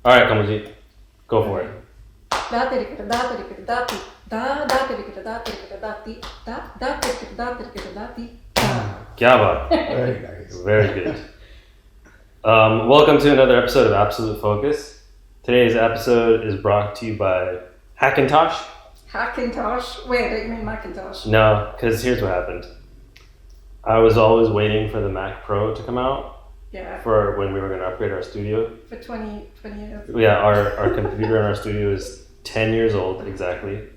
All right, Kamaljeet, go for it. Kya baat. Very nice. Very good. Welcome to another episode of Absolute Focus. Today's episode is brought to you by Hackintosh. Hackintosh? Wait, don't you mean Macintosh? No, because here's what happened. I was always waiting for the Mac Pro to come out. Yeah. For when we were going to upgrade our studio. For 20 years. Yeah, our computer in our studio is 10 years old exactly,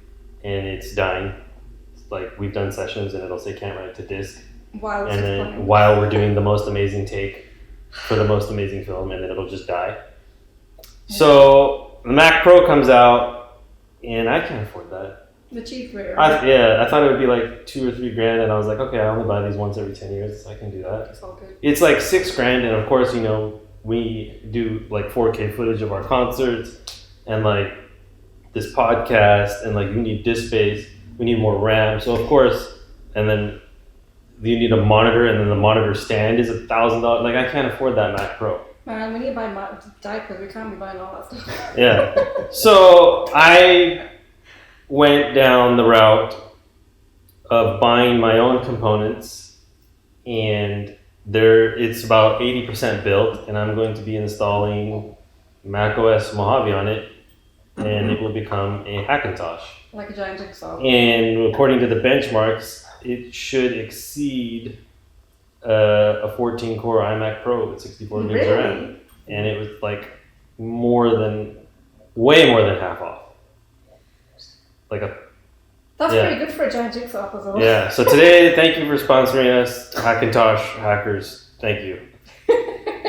and it's dying. It's like we've done sessions and it'll say can't write to disk. Wow. And then while we're doing the most amazing take for the most amazing film, and then it'll just die. Yeah. So the Mac Pro comes out, and I can't afford that. The cheap version. I thought it would be like $2 or $3 grand, and I was like, okay, I only buy these once every 10 years, so I can do that. It's all good. It's like $6 grand, and of course, you know, we do like 4K footage of our concerts, and like this podcast, and like you need disk space, we need more RAM, so of course, and then you need a monitor, and then the monitor stand is $1,000. Like I can't afford that Mac Pro. Man, we need to buy diapers. We can't be buying all that stuff. Yeah. So I went down the route of buying my own components, and it's about 80% built, and I'm going to be installing macOS Mojave on it, and it will become a Hackintosh. Like a giant jigsaw. And according to the benchmarks, it should exceed a 14-core iMac Pro with 64 gigs of RAM. And it was like way more than half off. That's pretty good for a giant jigsaw puzzle. Yeah, so today, thank you for sponsoring us, Hackintosh hackers. Thank you.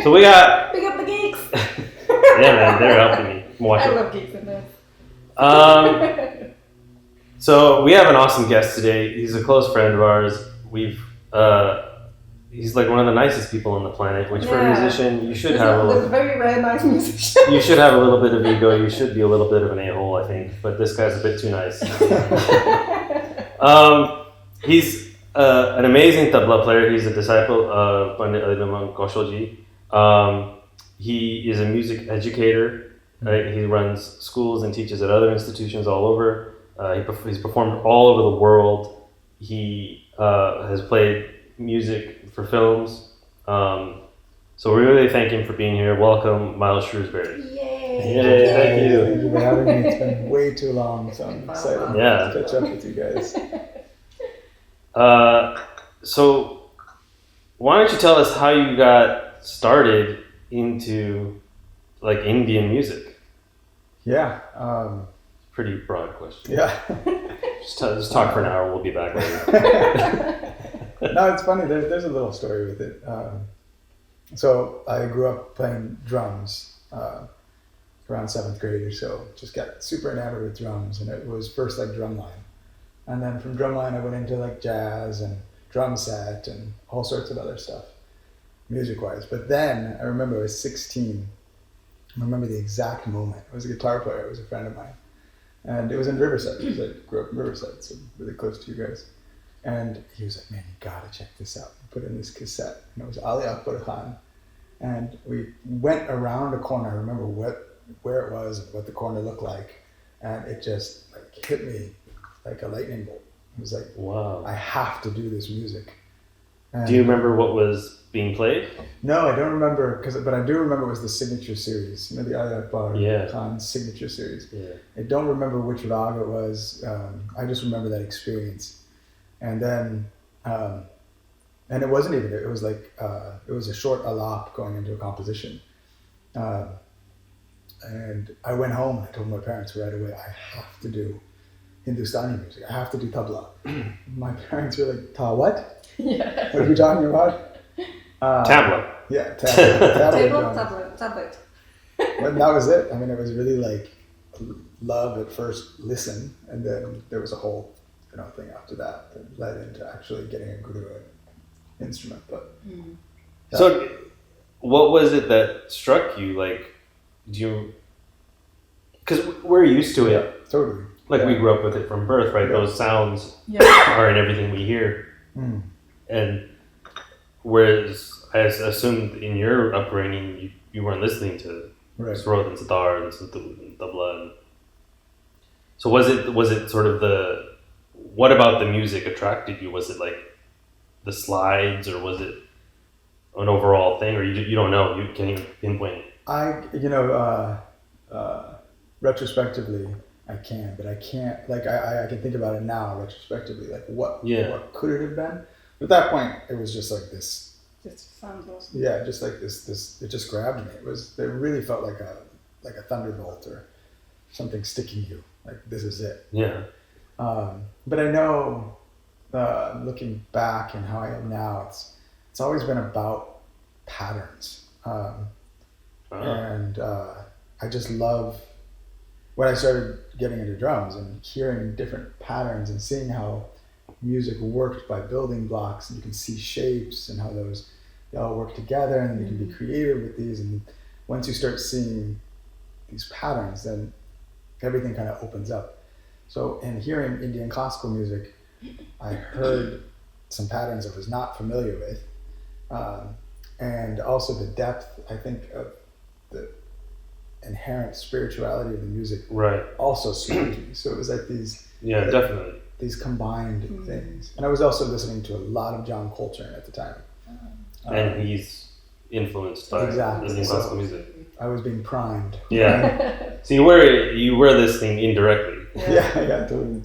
So we got... Big up the geeks! Yeah, man, they're helping me. I love geeks in this. So we have an awesome guest today. He's a close friend of ours. He's like one of the nicest people on the planet, which for a musician, you should have a little... He's a very, very nice musician. You should have a little bit of ego. You should be a little bit of an a-hole, I think. But this guy's a bit too nice. He's an amazing tabla player. He's a disciple of Pandit Ji. He is a music educator. Right? He runs schools and teaches at other institutions all over. He's performed all over the world. He has played music for films. So we really thank him for being here. Welcome, Miles Shrewsbery. Yay! Thank you. Thank you for having me. It's been way too long, so I'm excited to catch up with you guys. So why don't you tell us how you got started into like Indian music? Yeah. Pretty broad question. Yeah. Just talk for an hour. We'll be back later. No, it's funny. There's a little story with it. So I grew up playing drums around 7th grade or so. Just got super enamored with drums, and it was first like drumline, and then from drumline I went into like jazz and drum set and all sorts of other stuff, music-wise. But then I remember I was 16. I remember the exact moment. I was a guitar player. It was a friend of mine, and it was in Riverside because I grew up in Riverside, so really close to you guys. And he was like, man, you gotta check this out. I put in this cassette, and it was Ali Akbar Khan. And we went around a corner. I remember where it was and what the corner looked like. And it just like hit me like a lightning bolt. It was like, wow, I have to do this music. And do you remember what was being played? No, I don't remember, but I do remember it was the signature series. You know, the Ali Akbar Khan's signature series. Yeah. I don't remember which rag it was. I just remember that experience. And then, and it wasn't even, it was like, it was a short alap going into a composition. And I went home and I told my parents right away, I have to do Hindustani music. I have to do tabla. My parents were like, ta what? Yeah. What are you talking about? Tabla. Yeah, tabla. Tablet. And that was it. I mean, it was really like love at first listen, and then there was a whole thing after that led into actually getting a guru instrument. But so what was it that struck you? Like, because we're used to it. Yeah, totally. Like we grew up with it from birth, right? Yeah. Those sounds are in everything we hear. And whereas I assumed in your upbringing you weren't listening to Right. Sarod and sitar and santoor and tabla. So was it sort of what about the music attracted you? Was it like the slides, or was it an overall thing, or you don't know? You can't even pinpoint it. Retrospectively, I can, but I can't. Like I can think about it now retrospectively. Like what could it have been? But at that point, it was just like this. Just sounds awesome. Yeah, just like this. It just grabbed me. It really felt like a thunderbolt or something sticking you. Like this is it. Yeah. But I know, looking back and how I am now, it's always been about patterns. And I just love when I started getting into drums and hearing different patterns and seeing how music worked by building blocks, and you can see shapes and how they all work together, and you can be creative with these. And once you start seeing these patterns, then everything kind of opens up. So in hearing Indian classical music, I heard some patterns I was not familiar with, and also the depth, I think, of the inherent spirituality of the music also spoke to me. So it was like these definitely these combined things. And I was also listening to a lot of John Coltrane at the time. And he's influenced by Indian classical music. I was being primed. Yeah. So you were listening indirectly. Yeah, totally.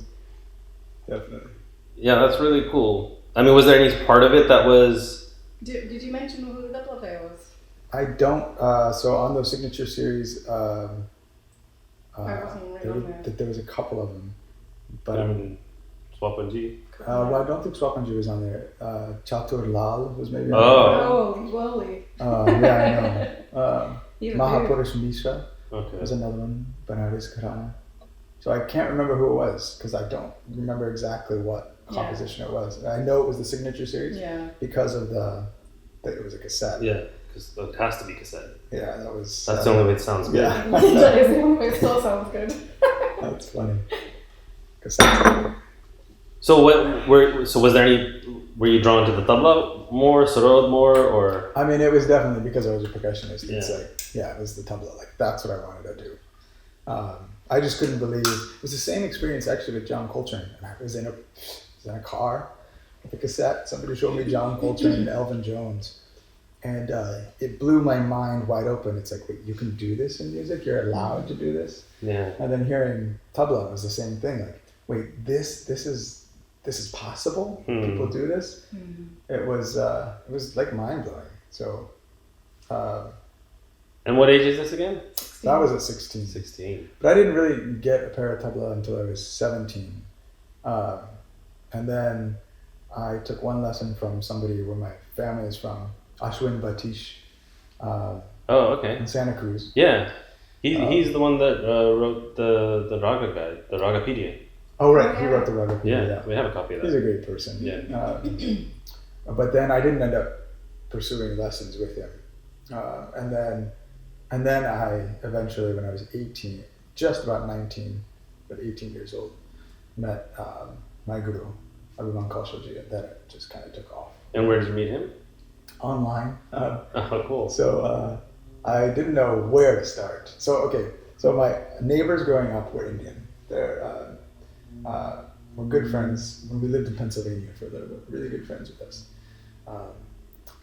Definitely. Yeah, that's really cool. I mean, was there any part of it that was... Did you mention who the double player was? I don't. So on those signature series, there was a couple of them. But Swapanji? well, I don't think Swapanji was on there. Chatur Lal was maybe on there. Oh, Wally. Yeah, I know. Mahapurush Mishra was another one. Banaras Gharana. So I can't remember who it was because I don't remember exactly what composition it was. I know it was the signature series because of that it was a cassette. Yeah, because it has to be cassette. Yeah, that was... That's the only way it sounds good. Yeah. That is the only way it still sounds good. That's funny. Cassette. So was there any... Were you drawn to the tabla more, sarod more, or... I mean, it was definitely because I was a percussionist. Yeah. It's like, it was the tabla. Like, that's what I wanted to do. I just couldn't believe... It was the same experience, actually, with John Coltrane. And I was in a car with a cassette. Somebody showed me John Coltrane and Elvin Jones. And it blew my mind wide open. It's like, wait, you can do this in music? You're allowed to do this? Yeah. And then hearing tabla was the same thing. Like, wait, this is possible? People do this? It was like mind blowing. So. And what age is this again? 16. That was at 16. 16. But I didn't really get a pair of tabla until I was 17. And then I took one lesson from somebody where my family is from, Ashwin Batish. Okay. In Santa Cruz. Yeah. He's the one that wrote the Raga guide, the Ragapedia. Oh, right. He wrote the Raga. Yeah, we have a copy of that. He's a great person. Yeah. But then I didn't end up pursuing lessons with him. And then I eventually, when I was 18, just about 19, but 18 years old, met my guru, Abhiman Kaushalji, and then it just kind of took off. And where did you meet him? Online. Oh, cool. So I didn't know where to start. So my neighbors growing up were Indian. We're good friends. When we lived in Pennsylvania for a little bit, really good friends with us.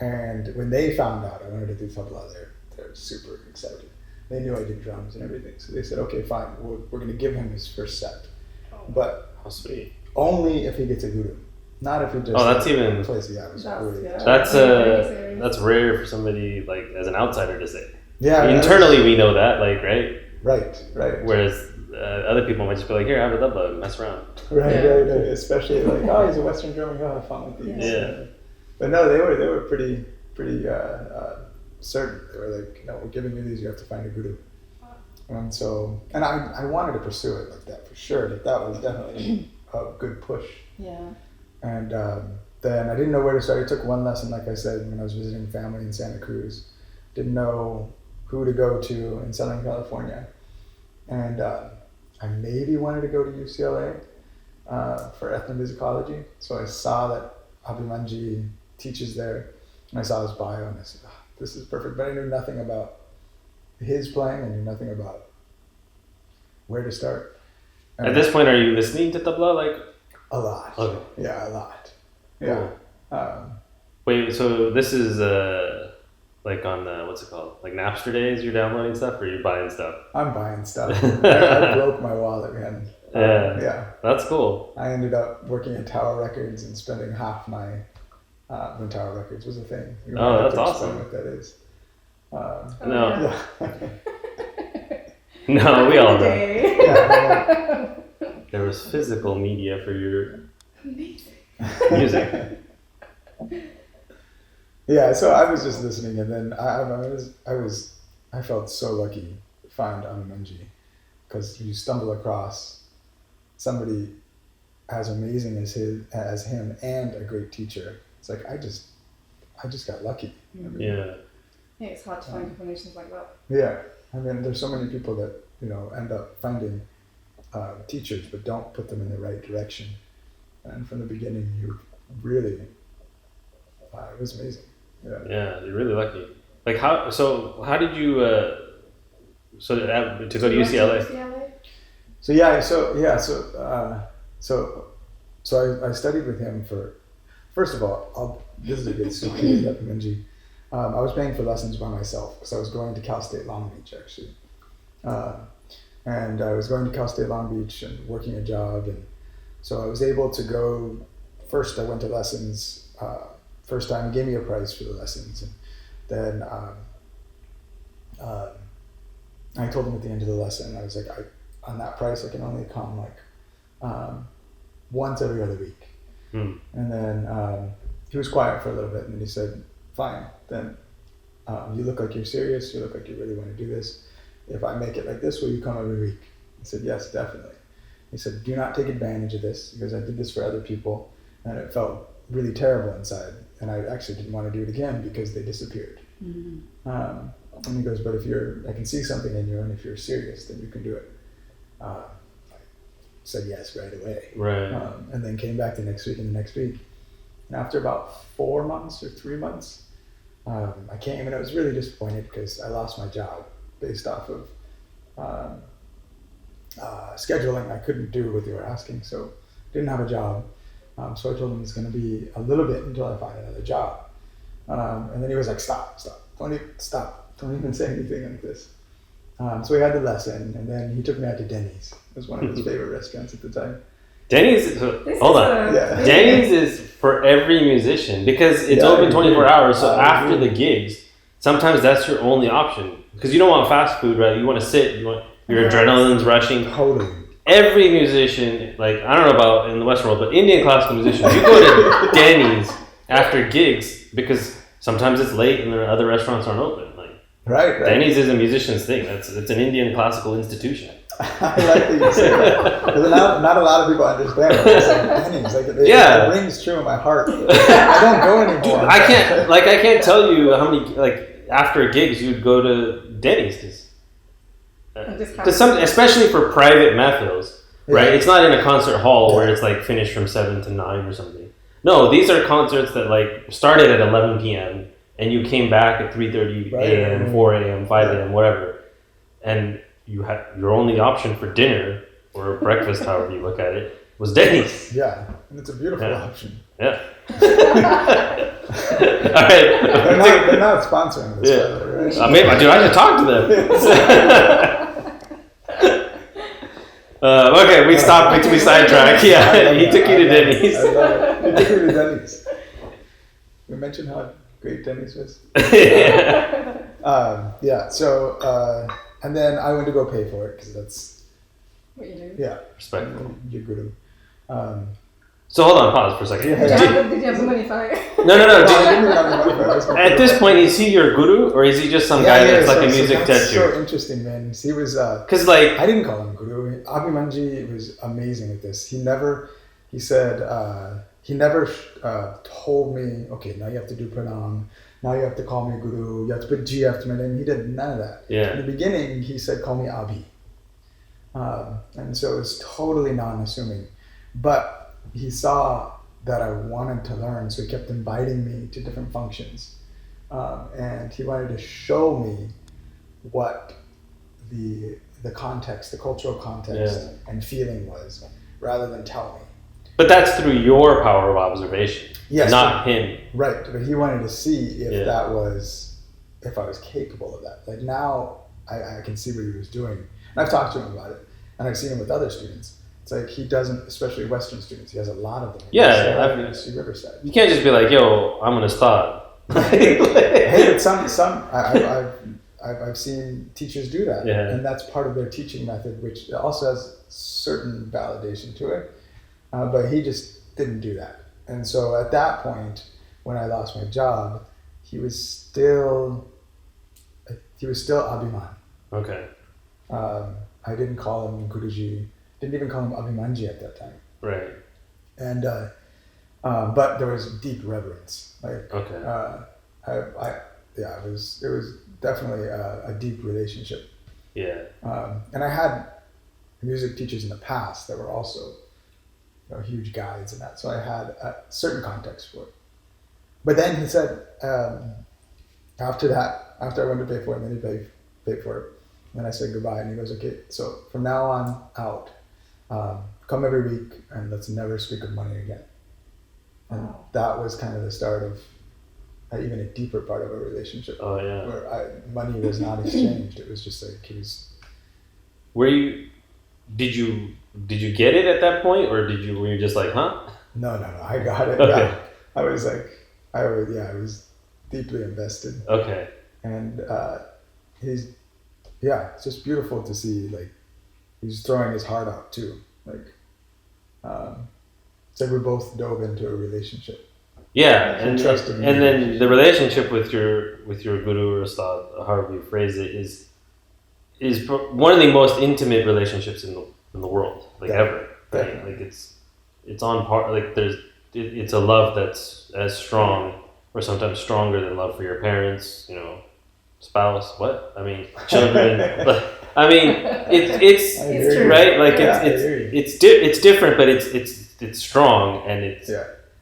And when they found out I wanted to do tabla, they're super excited. They knew I did drums and everything. So they said, okay, fine, we're going to give him his first set. But how sweet. Only if he gets a guru. Not if he just that's even plays the atmosphere. That's rare for somebody like as an outsider to say. Yeah. Internally we know that, like, right? Right. Whereas other people might just be like, here, have a tabla and mess around. Right. Especially like, oh, he's a Western drummer, go have fun with these. Yeah. But no, they were pretty certain. They were like, no, we're giving you these, you have to find a guru. And so, and I wanted to pursue it like that for sure, but that was definitely a good push. Yeah. And then I didn't know where to start. I took one lesson, like I said, when I was visiting family in Santa Cruz. Didn't know who to go to in Southern California. And I maybe wanted to go to UCLA for ethnomusicology. So I saw that Abhimanji teaches there, and I saw his bio, and I said, this is perfect. But I knew nothing about his playing and knew nothing about where to start. And At this point, are you listening to tabla? Like, a lot. okay. Yeah, a lot. Yeah. Wait, so this is like on what's it called? Like Napster days? You're downloading stuff, or you're buying stuff? I'm buying stuff. I broke my wallet, man. Yeah. That's cool. I ended up working at Tower Records and spending half my when Tower Records was a thing. You Oh, might have that's to explain awesome. What that is? No. Yeah. No, we all know. Okay. Yeah, There was physical media for your Amazing. music. yeah. So I was just listening, and then I felt so lucky to find Anumanji, because you stumble across somebody as amazing as him and a great teacher. It's like I just got lucky. I mean, Yeah. Yeah, it's hard to find combinations like that. Yeah, I mean, there's so many people that end up finding teachers, but don't put them in the right direction. And from the beginning, you really, it was amazing. Yeah. Yeah, you're really lucky. Like how? So how did you? To go to UCLA? So I studied with him for. First of all, this is a good story about Minji. I was paying for lessons by myself because I was going to Cal State Long Beach actually, and I was going to Cal State Long Beach and working a job, and so I was able to go. First, I went to lessons. First time, he gave me a price for the lessons, and then I told him at the end of the lesson, I was like, on that price, I can only come like once every other week. Hmm. And then he was quiet for a little bit, and then he said, fine, then you look like you're serious, you look like you really want to do this. If I make it like this, will you come every week? I said, yes, definitely. He said, do not take advantage of this, because I did this for other people, and it felt really terrible inside, and I actually didn't want to do it again because they disappeared. Mm-hmm. And he goes, but if I can see something in you, and if you're serious, then you can do it. I said yes right away. Right. And then came back the next week and the next week. And after about 4 months or 3 months, I came, and I was really disappointed because I lost my job based off of scheduling. I couldn't do what they were asking, so didn't have a job. So I told him it's going to be a little bit until I find another job. And then he was like, stop, don't even say anything like this. So we had the lesson, and then he took me out to Denny's. It was one of his favorite restaurants at the time. Denny's. Hold on. Yeah. Denny's is for every musician because it's open 24 hours. So after the gigs, sometimes that's your only option because you don't want fast food, right? You want to sit. Your adrenaline's rushing. Totally. Every musician, like I don't know about in the Western world, but Indian classical musicians, you go to Denny's after gigs because sometimes it's late and the other restaurants aren't open. Like Right. Denny's is a musician's thing. It's an Indian classical institution. I like that you say that. Because not a lot of people understand what it's like Denny's. Like, it rings true in my heart. I don't go anymore. Dude, I can't tell you how many after gigs you'd go to Denny's because especially for private mehfils, right? It's not in a concert hall where it's like finished from 7 to 9 or something. No, these are concerts that like started at 11 p.m. and you came back at 3:30 a.m., 4 a.m., 5 a.m., whatever, and you had your only option for dinner or breakfast, however you look at it, was Denny's. Yeah, and it's a beautiful option. Yeah. All right. They're not sponsoring this, right? Maybe, dude, I should talk to them. Okay, we stopped. We sidetracked. Yeah, he took you to Denny's. I love it. He took me to Denny's. We mentioned how great Denny's was. Yeah. So, and then I went to go pay for it because that's what you do. Yeah, respectful. You're good. So hold on, pause for a second. Did you have the money for it? No. At this point, is he your guru or is he just some guy that's like a music teacher? So interesting, man. He was because like I didn't call him guru. Abhimanji was amazing with this. He never told me, okay, now you have to do pranam. Now you have to call me guru. You have to put G after my name. He did none of that. Yeah. In the beginning, he said, call me Abhi. And so it's totally non-assuming. But he saw that I wanted to learn, so he kept inviting me to different functions. And he wanted to show me what the context, the cultural context and feeling was, rather than tell me. But that's through your power of observation, Yes, not him. Right, but he wanted to see if that was, if I was capable of that. Like now, I can see what he was doing. And I've talked to him about it, and I've seen him with other students. It's like he doesn't, especially Western students, he has a lot of them. Yeah, see Riverside. You can't just be like, yo, I'm an Ustad. Hey, but some I've seen teachers do that, and that's part of their teaching method, which also has certain validation to it. But he just didn't do that, and so at that point, when I lost my job, he was still Abhiman. Okay. I didn't call him Guruji. Didn't even call him Abhimanji at that time. Right. And but there was deep reverence. Like it was definitely a deep relationship. Yeah. And I had music teachers in the past that were also huge guides and that, so I had a certain context for it. But then he said, after I went to pay for it, and then he paid for it, and then I said goodbye, and he goes, okay, so from now on out, come every week, and let's never speak of money again. And that was kind of the start of even a deeper part of our relationship. Oh yeah. Where money was not exchanged. It was just like he was. Did you get it at that point, or were you just like, huh? No, I got it. Okay. Yeah. I was deeply invested. Okay. And it's just beautiful to see, like, he's throwing his heart out too. Like, it's like we both dove into a relationship. Yeah, and then the relationship with your guru or ustad, however you phrase it, is one of the most intimate relationships in the world, like ever. Right? Like it's on par. Like it's a love that's as strong or sometimes stronger than love for your parents, spouse. What I mean, children. But I mean, it's right. Like it's different, but it's strong, and it's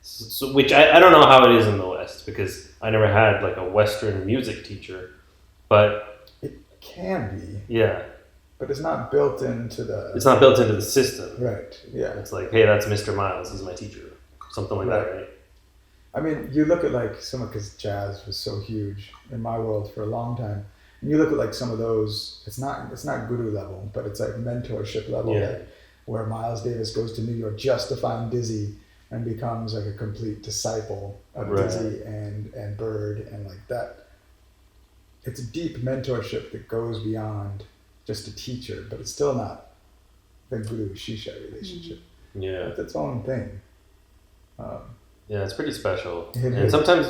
so, which I don't know how it is in the West, because I never had like a Western music teacher, but it can be. Yeah. But it's not built into the. It's not built into the system. Right. Yeah. It's like, hey, that's Mr. Miles. He's my teacher. Something like that, right? I mean, you look at like because jazz was so huge in my world for a long time. And you look at like some of those. It's not guru level, but it's like mentorship level. Yeah. Like, where Miles Davis goes to New York just to find Dizzy and becomes like a complete disciple of Dizzy and Bird and like that. It's a deep mentorship that goes beyond just a teacher, but it's still not the guru shisha relationship. Yeah, it's its own thing. Yeah, it's pretty special, and sometimes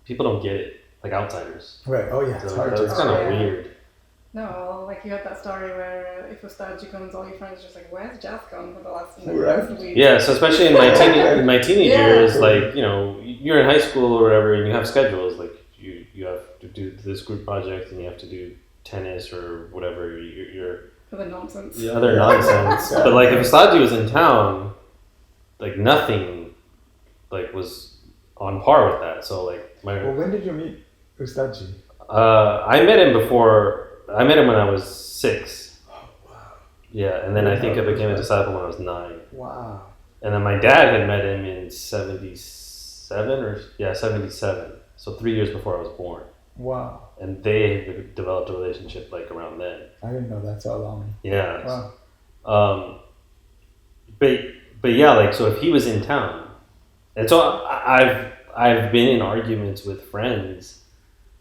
people don't get it, like outsiders. Right. Oh yeah, so it's hard. It's kind of weird. No, like you had that story where if Ustad comes, all your friends are just like, where's jazz gone for the last week? Yeah, so especially in my teenage years, like you're in high school or whatever, and you have schedules, like you have to do this group project, and you have to do tennis or whatever your other nonsense. Yeah, other nonsense. But like if Ustad was in town, like nothing, like was on par with that. So like Well, when did you meet Ustad? I met him when I was 6. Oh wow. Yeah, and then I think I became a disciple when I was 9. Wow. And then my dad had met him in 77. So 3 years before I was born. Wow. And they developed a relationship like around then. I didn't know that's how long. Yeah. Wow. But yeah, like so if he was in town, and so I've been in arguments with friends,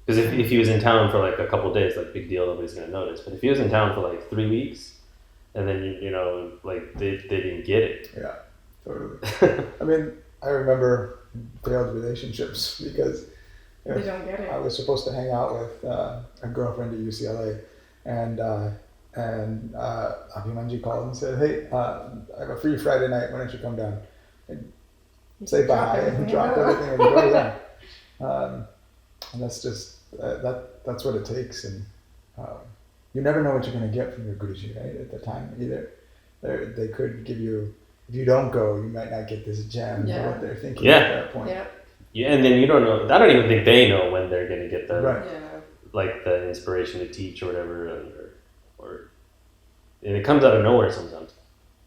because if he was in town for like a couple of days, like big deal, nobody's gonna notice. But if he was in town for like 3 weeks, and then like they didn't get it. Yeah, totally. I mean, I remember failed relationships because they don't get it. I was supposed to hang out with a girlfriend at UCLA, and Abhimanji called and said, "Hey, I have a free Friday night. Why don't you come down and say bye and drop everything and go down?" And that's just that's what it takes, and you never know what you're going to get from your Guruji, right? At the time, either they could give you, if you don't go, you might not get this gem. Yeah. What they're thinking at that point. Yeah. Yeah, and then you don't know. I don't even think they know when they're going to get the. Right. Yeah. like the inspiration to teach or whatever, and it comes out of nowhere sometimes.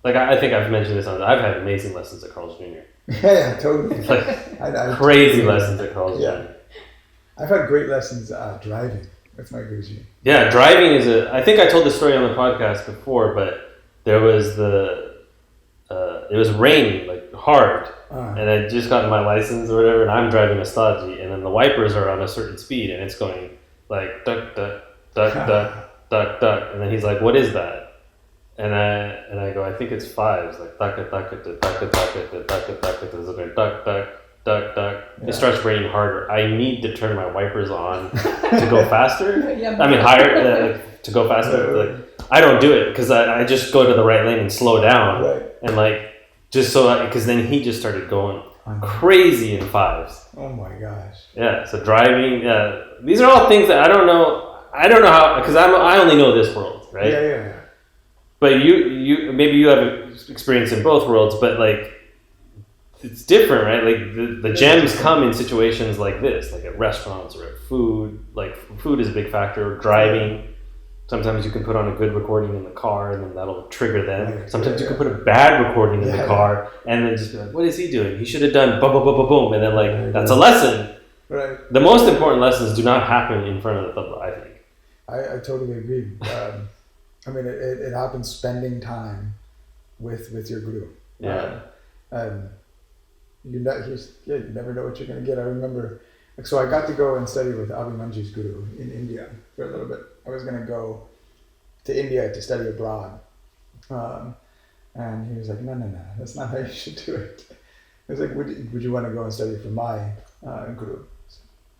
Like I think I've mentioned this I've had amazing lessons at Carl's Jr. Yeah, totally. Like I crazy lessons at Carl's Jr. I've had great lessons driving with my Guruji. Yeah, driving is I think I told this story on the podcast before, but there was it was raining like hard, and I just gotten my license or whatever, and I'm driving a Ustad, and then the wipers are on a certain speed, and it's going like duck duck duck duck duck duck, and then he's like, "What is that?" And I go, "I think it's fives, like duck duck duck duck duck duck duck duck duck duck." Duck, duck. It starts raining harder. I need to turn my wipers on to go faster. I mean, higher to go faster. Like, I don't do it because I just go to the right lane and slow down, and like just so because then he just started going crazy in fives. Oh my gosh! Yeah. So driving. Yeah. These are all things that I don't know. I don't know how because I only know this world, right? Yeah. But you maybe you have experience in both worlds, but like. It's different, right? Like the gems come in situations like this, like at restaurants or at food. Like food is a big factor. Driving, sometimes you can put on a good recording in the car, and then that'll trigger them. Sometimes you can put a bad recording in the car, and then just be like, "What is he doing? He should have done boom, boom, boom, boom, boom." And then like that's a lesson. Right. The most important lessons do not happen in front of the tabla, I think. I totally agree. I mean, it happens spending time with your guru. Yeah. You never know what you're going to get. I remember, so I got to go and study with Abhimanju's guru in India for a little bit. I was going to go to India to study abroad. And he was like, no, that's not how you should do it. He was like, would you want to go and study for my guru?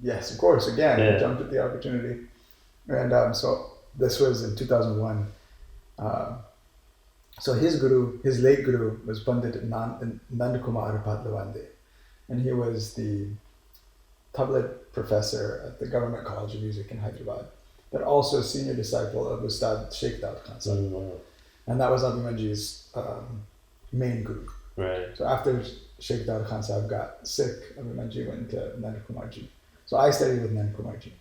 Yes, of course. Again, I jumped at the opportunity. And so this was in 2001. So his late guru was Pandit Nandakumar Padlavande, and he was the tabla professor at the Government College of Music in Hyderabad, but also a senior disciple of Ustad Sheikh Daud Khan Sahib. And that was Abhimanju's main guru. Right. So after Sheikh Daud Khan Sahib got sick, Abhimanju went to Nandakumarji. So I studied with Nandakumarji.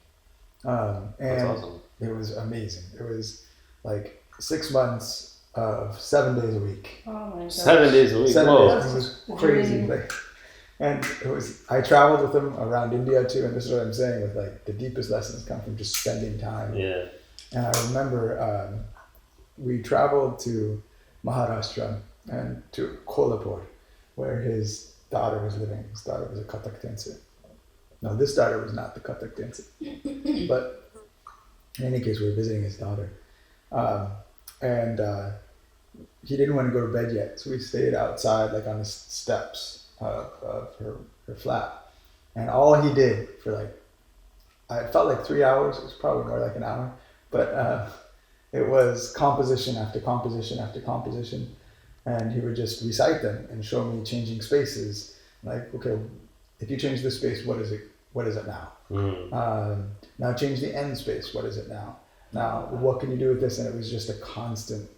And that's awesome. It was amazing. It was like 6 months of 7 days a week. Oh my gosh. 7 days a week. 7 Whoa. days. It was crazy. Like, and it was. I traveled with him around India too, and this is what I'm saying. With like the deepest lessons come from just spending time. Yeah. And I remember we traveled to Maharashtra and to Kolhapur, where his daughter was living. His daughter was a Kathak dancer. No, this daughter was not the Kathak dancer. But in any case, we were visiting his daughter. And he didn't want to go to bed yet, so we stayed outside, like on the steps of her flat. And all he did for it felt like 3 hours. It was probably more like an hour, but it was composition after composition after composition, and he would just recite them and show me changing spaces. Like, okay, if you change this space, what is it? What is it now? Now change the end space. What is it now? Now, what can you do with this? And it was just a constant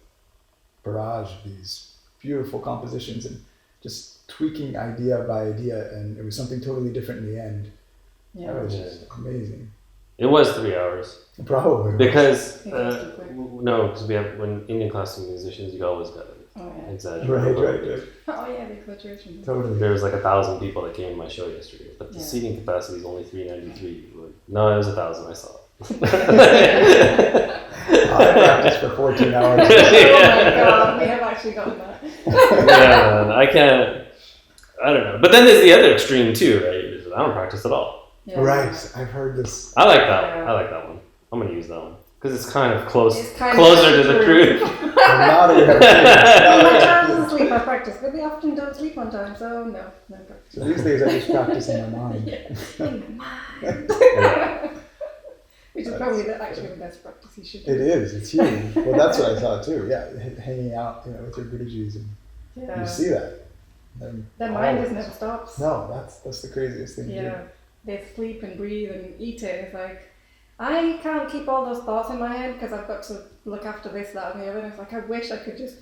barrage of these beautiful compositions and just tweaking idea by idea. And it was something totally different in the end. Yeah. That was just amazing. It was 3 hours. Probably. Because, because we have, when Indian classical musicians, you always got to exaggerate. Right. Oh yeah, the exaggeration. Totally. There was like 1,000 people that came to my show yesterday, but the seating capacity is only 393. No, it was 1,000, I saw it. I practiced for 14 hours. Oh my god, we have actually gotten that. Yeah, I don't know. But then there's the other extreme too, right? I don't practice at all. Yeah. Right, I've heard this. I like that one. I like that one. I'm going to use that one. Because it's kind of closer to the truth. My child sleep, I practice, but they often don't sleep on time, so no practice. So these days I just practice in my mind. In my mind. Which is probably actually the best practice you should do. It is. It's huge. Well, that's what I thought too. Yeah, hanging out, with your Gurujis, and you see that. Their mind just never stops. No, that's the craziest thing. Yeah, they sleep and breathe and eat it. It's like, I can't keep all those thoughts in my head because I've got to look after this, that, and the other. And it's like, I wish I could just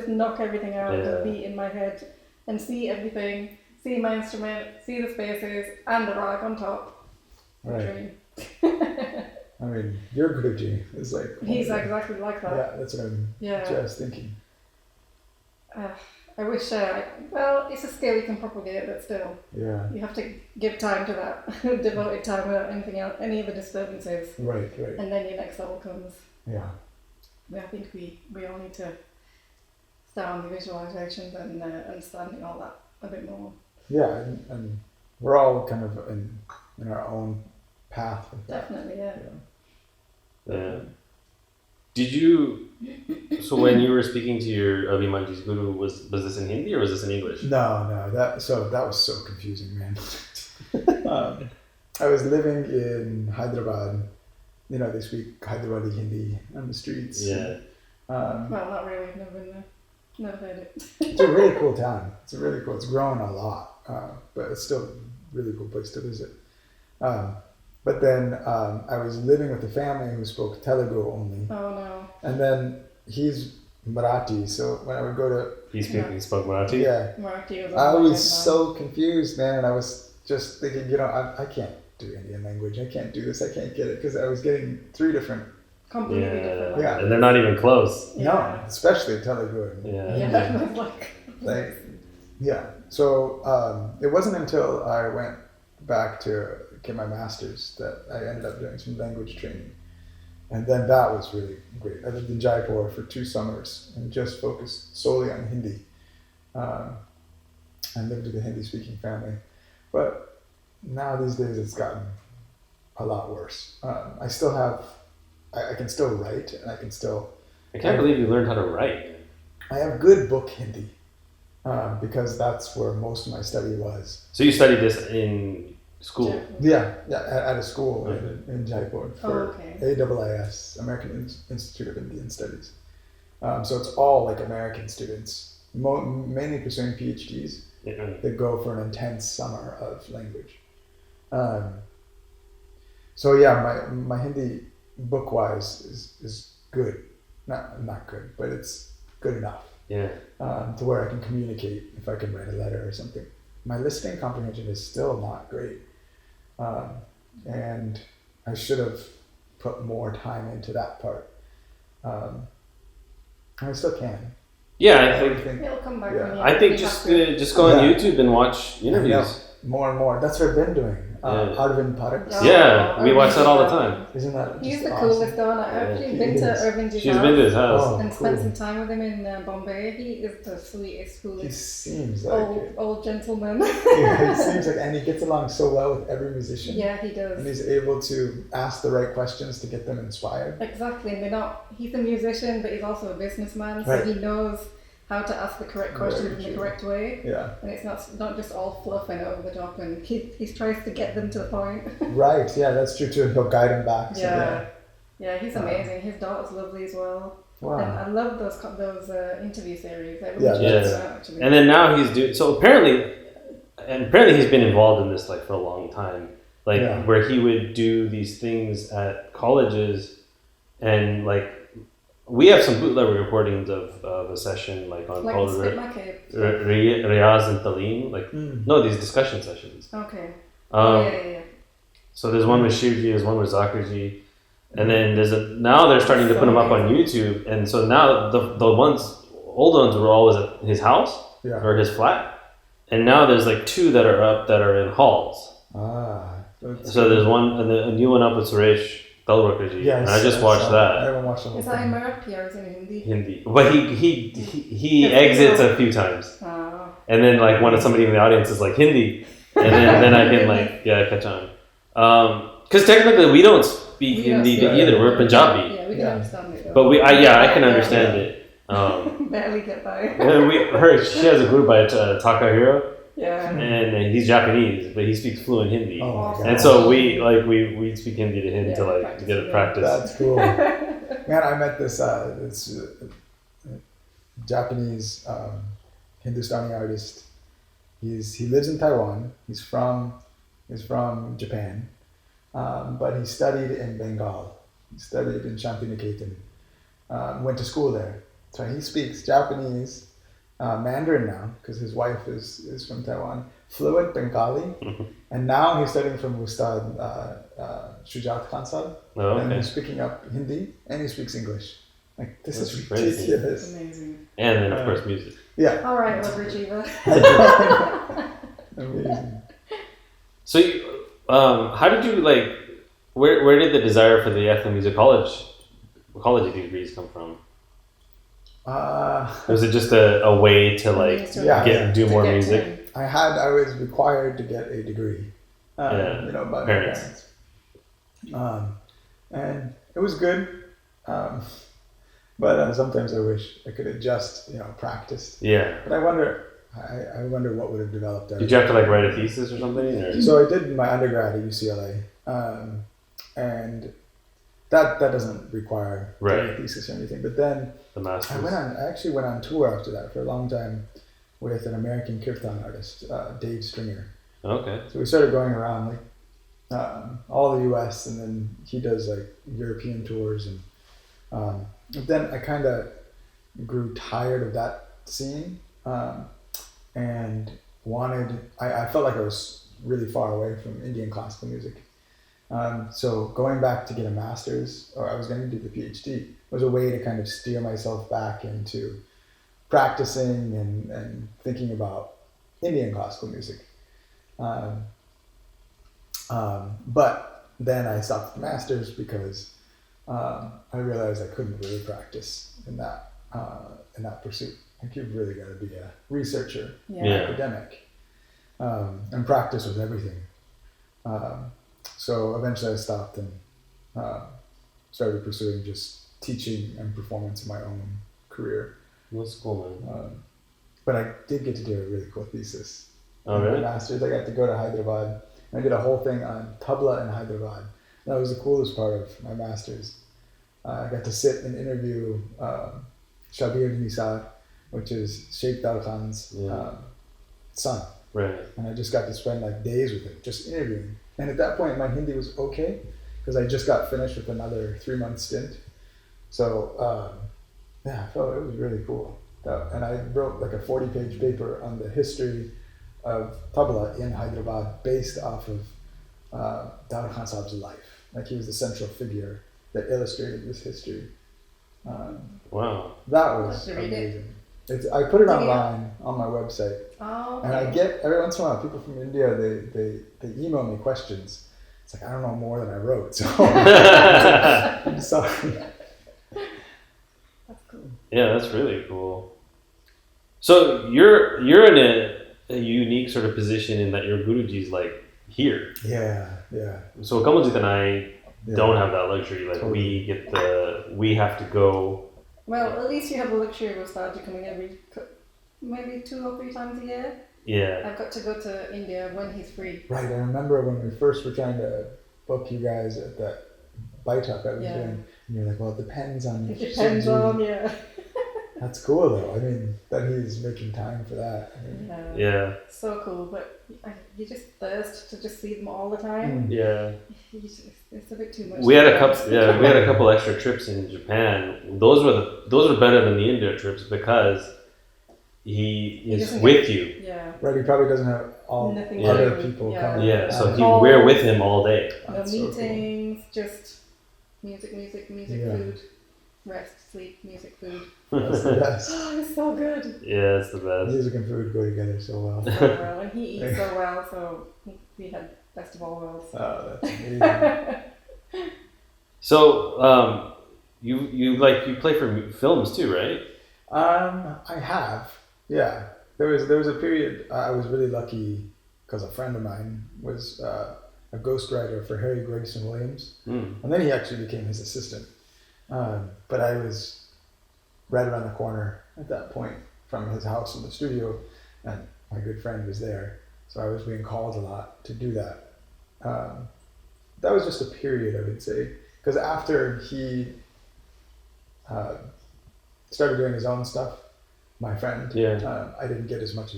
knock everything out and be in my head and see everything, see my instrument, see the spaces and the rag on top. Right. Dream. I mean, your Guruji is like... He's exactly like that. Yeah, that's what I'm just thinking. I wish, well, it's a skill you can propagate, but still, you have to give time to that, devoted time without anything else, any other disturbances. Right. And then your next level comes. Yeah. I think we all need to start on the visualizations and understanding all that a bit more. Yeah, and we're all kind of in our own path with that. Definitely, yeah. Yeah. Did you? So when you were speaking to your Abhimanji's guru, was this in Hindi or was this in English? No. That was so confusing, man. I was living in Hyderabad. You know, they speak Hyderabadi Hindi on the streets. Yeah. Well, not really. I've never been there. Never heard it. It's a really cool town. It's grown a lot, but it's still a really cool place to visit. But then I was living with a family who spoke Telugu only. Oh no. And then he's Marathi, so when I would go to... He spoke Marathi? Yeah. Marathi was I was so confused, man. I was just thinking, I can't do Indian language. I can't do this. I can't get it. Because I was getting 3 different... Completely different. Yeah. And they're not even close. Yeah. No, especially Telugu. Yeah. So it wasn't until I went back to get my master's that I ended up doing some language training. And then that was really great. I lived in Jaipur for 2 summers and just focused solely on Hindi. And lived with a Hindi-speaking family. But now these days it's gotten a lot worse. I still have... I can still write, and I can still... I can't believe you learned how to write. I have good book Hindi, because that's where most of my study was. So you studied this in school? Jaipur. Yeah, at a school in Jaipur for AIIS, American Institute of Indian Studies. So it's all like American students, mainly pursuing PhDs, that go for an intense summer of language. So yeah, my Hindi... book-wise is good, not good, but it's good enough. Yeah. To where I can communicate if I can write a letter or something. My listening comprehension is still not great, and I should have put more time into that part. I still can. Yeah, I think it'll come back. Yeah. When I think just go on YouTube and watch interviews. More and more. That's what I've been doing. Arvind Parak. Yeah, we watch that all the time. Isn't that He's the awesome? coolest one. I've actually been to Arvind's house. She's been to his house. And spent some time with him in Bombay. He is the sweetest, He coolest seems like old gentleman. Yeah, he seems like, and he gets along so well with every musician. Yeah, he does. And he's able to ask the right questions to get them inspired. Exactly, and he's a musician, but he's also a businessman, so Right. he knows how to ask the correct questions in the correct way. Yeah. And it's not just all fluff and over the top, and he tries to get them to the point. Right, yeah, that's true too. He'll guide him back. So Yeah, he's amazing. His daughter's lovely as well. Wow. And I love those interview series. I really Yeah. check them out, actually. And then now he's doing... So apparently he's been involved in this like for a long time. Like where he would do these things at colleges and like... We have some bootleg recordings of a session like on called Riyaz and Talim, these discussion sessions. Okay. Yeah. So there's one with Shri, there's one with Zakirji, and then now they're starting to put them up on YouTube, and so now the old ones were always at his house or his flat, and now there's like 2 that are up that are in halls. So there's one and a new one up with Suresh. Yes, and I just watched that. I haven't watched them. Is that in Marathi or is it in Hindi? Hindi, but he exits a few times, and then like when somebody in the audience is like Hindi, and then I can catch on. Because technically we don't speak Hindi either. We're Punjabi. Yeah, we can understand it. Though. But I can understand it. Barely get by. She has a group by Takahiro. Yeah. And he's Japanese, but he speaks fluent Hindi. Oh my God. And so we speak Hindi to him to get it practice. That's cool. Man, I met this Japanese Hindustani artist. He lives in Taiwan. He's from Japan, but he studied in Bengal. He studied in Shantiniketan. Went to school there. So he speaks Japanese, Mandarin now because his wife is from Taiwan, fluent Bengali, and now he's studying from Ustad Shujat Khansad, and he's picking up Hindi and he speaks English. Like this is ridiculous. Amazing. And then of course music. Yeah. All right, Overachiever. Amazing. So, how did you like? Where did the desire for the ethnomusicology degrees come from? Was it just a way to like do more music? I was required to get a degree. By my parents. And it was good. But sometimes I wish I could have just practiced. Yeah. But I wonder what would have developed. Did you have to like write a thesis or something? Or? So I did my undergrad at UCLA, and that doesn't require a thesis or anything. But then the masters. I actually went on tour after that for a long time with an American kirtan artist, Dave Stringer. Okay. So we started going around like all the U.S. and then he does like European tours and. Then I kind of grew tired of that scene and I felt like I was really far away from Indian classical music. So going back to get a master's, or I was going to do the PhD, was a way to kind of steer myself back into practicing and thinking about Indian classical music. But then I stopped the master's because I realized I couldn't really practice in that pursuit. Like you've really got to be a researcher, academic, and practice was everything. So eventually I stopped and started pursuing just teaching and performance in my own career. That's cool, man. But I did get to do a really cool thesis. Oh, really? My master's, I got to go to Hyderabad and I did a whole thing on tabla in Hyderabad. That was the coolest part of my master's. I got to sit and interview Shabir Nisar, which is Sheikh Dal Khan's son. Right. And I just got to spend like days with him, just interviewing. And at that point, my Hindi was okay, because I just got finished with another 3-month stint. So, I felt it was really cool. And I wrote like a 40-page paper on the history of tabla in Hyderabad based off of Dal Khan Saab's life. Like he was the central figure that illustrated this history. Wow. That was amazing. I put it online on my website. Oh, okay. And I get, every once in a while, people from India, they email me questions. It's like, I don't know more than I wrote, so I'm sorry. That's cool. Yeah, that's really cool. So you're in a unique sort of position in that your Guruji's like here. Yeah. So Kamaljeet and I don't have that luxury. Like Totally. we have to go. Well, at least you have the luxury of Ustad coming maybe 2 or 3 times a year. Yeah. I've got to go to India when he's free. Right, I remember when we first were trying to book you guys at that bite-up I was doing, and you're like, well, it depends on... It depends on, That's cool, though. I mean, that he's making time for that. I mean, Yeah. So cool, but you just thirst to just see them all the time. Yeah. It's a bit too much. We had a couple extra trips in Japan. Those were better than the India trips because he is with you. Yeah. Right, he probably doesn't have all other people coming. Yeah, so we're with him all day. No meetings, just music, food, rest, sleep, music, food. That's the best. Oh, it's so good. Yeah, it's the best. Music and food go together so well. So well, and he eats so well, so we had best of all worlds. Oh, that's amazing. So, you play for films too, right? I have. Yeah. There was a period I was really lucky because a friend of mine was a ghostwriter for Harry Gregson Williams, and then he actually became his assistant. But I was right around the corner at that point from his house in the studio, and my good friend was there, so I was being called a lot to do that. That was just a period, I would say, because after he started doing his own stuff, my friend, I didn't get as much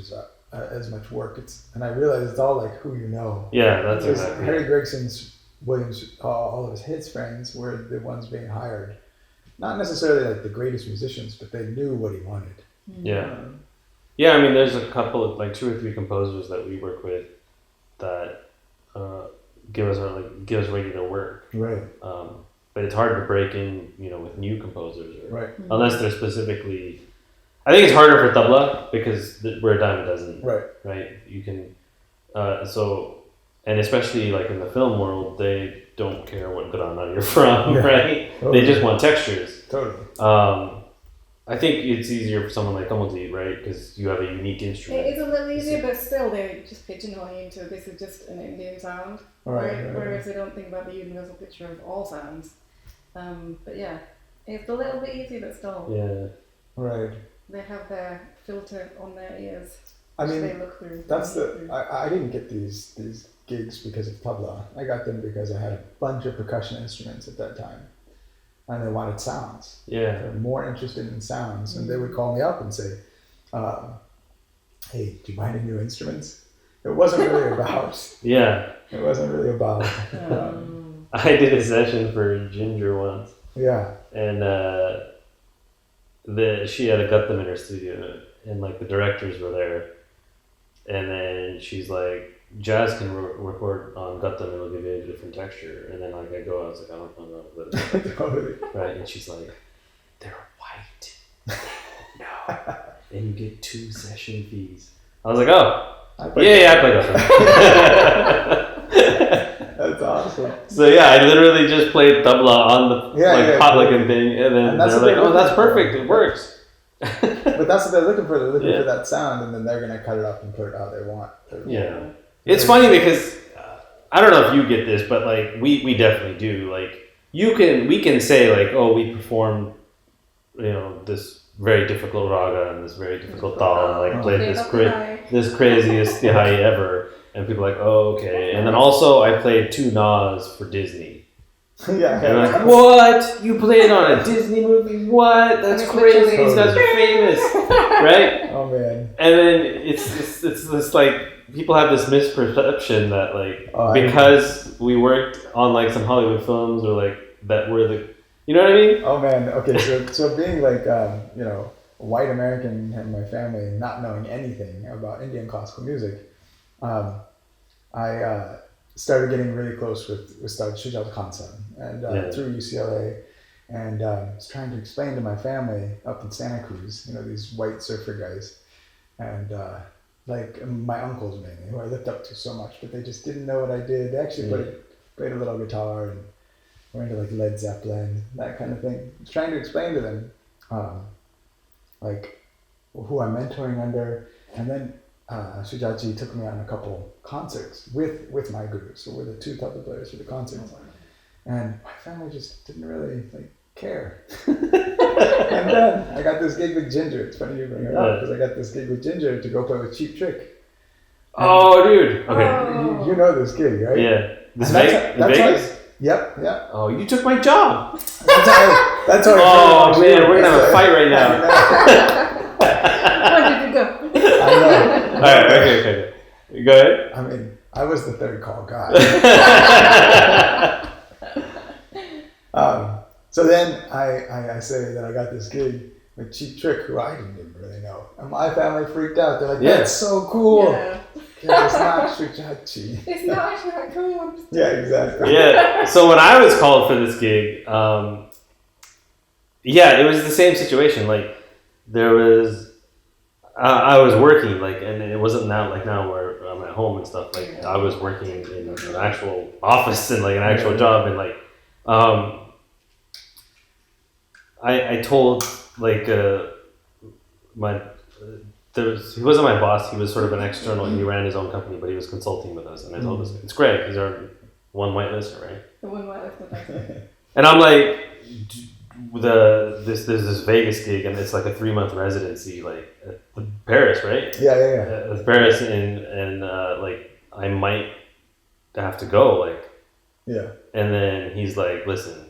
work. And I realized it's all like who you know. Yeah, that's because exactly. Harry Gregson's Williams, all of his friends were the ones being hired. Not necessarily like the greatest musicians, but they knew what he wanted. Yeah. Yeah, I mean, there's a couple of like 2 or 3 composers that we work with that give us regular work. Right. But it's hard to break in, with new composers, Right. Unless they're specifically. I think it's harder for tabla because we're a dime a dozen. Right. Right. You can, and especially like in the film world, they don't care what gharana you're from, right? Totally. They just want textures. Totally. I think it's easier for someone like Kamaljeet, right? Because you have a unique instrument. It is a little easier, but still they just pigeonhole you into this is just an Indian sound, right? Whereas they don't think about the universal picture of all sounds. But yeah, it's a little bit easier, but still. Yeah. Right. They have their filter on their ears. I mean, they look through. I didn't get these gigs because of tabla. I got them because I had a bunch of percussion instruments at that time. And they wanted sounds. Yeah. They're more interested in sounds. And they would call me up and say, hey, do you buy any new instruments? It wasn't really about. Yeah. It wasn't really about. I did a session for Ginger once. Yeah. And she had a guttam in her studio. And like the directors were there. And then she's like, jazz can record on guttam, it'll give you a different texture. And then like I go, I was like, I don't know what it is. Totally. Right? And she's like, they're white. No. And you get 2 session fees. I was like, oh. I play guttam. That's awesome. So yeah, I literally just played tabla on the potluck thing. And then they're like, oh, that's perfect. It works. But that's what they're looking for. They're looking for that sound, and then they're going to cut it up and put it how they want. Yeah. It's funny because I don't know if you get this, but like we definitely do. Like we can say like, oh, we performed, this very difficult raga and this very difficult tal, and like played this craziest tihai ever, and people are like, oh, okay. And then also I played 2 nas for Disney. Yeah. And I'm like, what? You played on a Disney movie? What? That's crazy. These guys are famous, right? Oh man. And then it's this like. People have this misperception that like because we worked on like some Hollywood films or like that we're the, you know what I mean? Oh man, okay, so being like a white American in my family, not knowing anything about Indian classical music, I started getting really close with Ustad Khansan and through UCLA, and was trying to explain to my family up in Santa Cruz, these white surfer guys, and like my uncles mainly, who I looked up to so much, but they just didn't know what I did. They actually played a little guitar and were into like Led Zeppelin, that kind of thing. I was trying to explain to them like who I'm mentoring under, and then Shujaji took me on a couple concerts with my guru, so we're the 2 tabla players for the concerts, and my family just didn't really care. And then I got this gig with Ginger. It's funny you bring it up because I got this gig with Ginger to go play with Cheap Trick. Oh, dude. Okay. You know this gig, right? Yeah. This Vegas? Yep. Yeah. Oh, you took my job. That's how. Oh man, we're gonna have a fight right now. Where did you go? I know. All right. Okay. Go ahead. I mean, I was the 3rd call guy. So then I say that I got this gig with Cheap Trick, who I didn't even really know. And my family freaked out. They're like, that's so cool. Yeah. It's not Shujaji. It's not actually that cool. Yeah, exactly. Yeah. So when I was called for this gig, it was the same situation. Like there was, I was working and it wasn't now where I'm at home and stuff. Like I was working in an actual office and like an actual job and like, I told like he wasn't my boss. He was sort of an external. He ran his own company, but he was consulting with us. And I told us, it's Greg. He's our one white listener, right? The one white listener. And I'm like, there's this Vegas gig, and it's like a 3-month residency, like at Paris, right? Yeah. At Paris, and like I might have to go, like. Yeah. And then he's like, listen.